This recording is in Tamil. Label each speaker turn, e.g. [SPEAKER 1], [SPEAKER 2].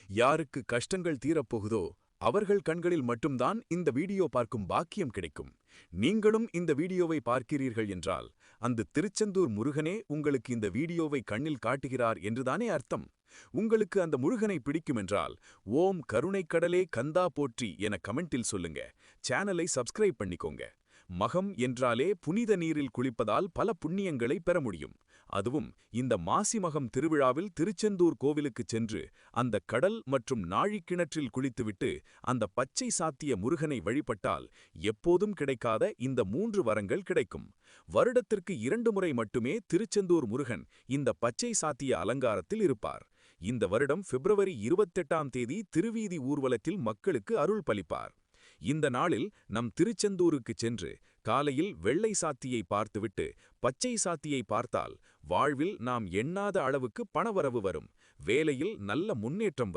[SPEAKER 1] யாருக்கு கஷ்டங்கள் தீரப்போகுதோ அவர்கள் கண்களில் மட்டும்தான் இந்த வீடியோ பார்க்கும் பாக்கியம் கிடைக்கும். நீங்களும் இந்த வீடியோவை பார்க்கிறீர்கள் என்றால் அந்த திருச்செந்தூர் முருகனே உங்களுக்கு இந்த வீடியோவை கண்ணில் காட்டுகிறார் என்றுதானே அர்த்தம். உங்களுக்கு அந்த முருகனை பிடிக்குமென்றால் ஓம் கருணைக்கடலே கந்தா போற்றி என கமெண்டில் சொல்லுங்க. சேனலை சப்ஸ்கிரைப் பண்ணிக்கோங்க. மகம் என்றாலே புனித நீரில் குளிப்பதால் பல புண்ணியங்களை பெற முடியும். அதுவும் இந்த மாசி மகம் திருவிழாவில் திருச்செந்தூர் கோவிலுக்குச் சென்று அந்த கடல் மற்றும் நாழிக்கிணற்றில் குளித்துவிட்டு அந்த பச்சை சாத்திய முருகனை வழிபட்டால் எப்போதும் கிடைக்காத இந்த 3 வரங்கள் கிடைக்கும். வருடத்திற்கு 2 முறை மட்டுமே திருச்செந்தூர் முருகன் இந்த பச்சை சாத்திய அலங்காரத்தில் இருப்பார். இந்த வருடம் பிப்ரவரி 28ஆம் தேதி திருவீதி ஊர்வலத்தில் மக்களுக்கு அருள் பலிப்பார். இந்த நாளில் நம் திருச்செந்தூருக்குச் சென்று காலையில் வெள்ளை சாத்தியை பார்த்துவிட்டு பச்சை சாத்தியை பார்த்தால் வாழ்வில் நாம் எண்ணாத அளவுக்கு பணவரவு வரும். வேலையில் நல்ல முன்னேற்றம்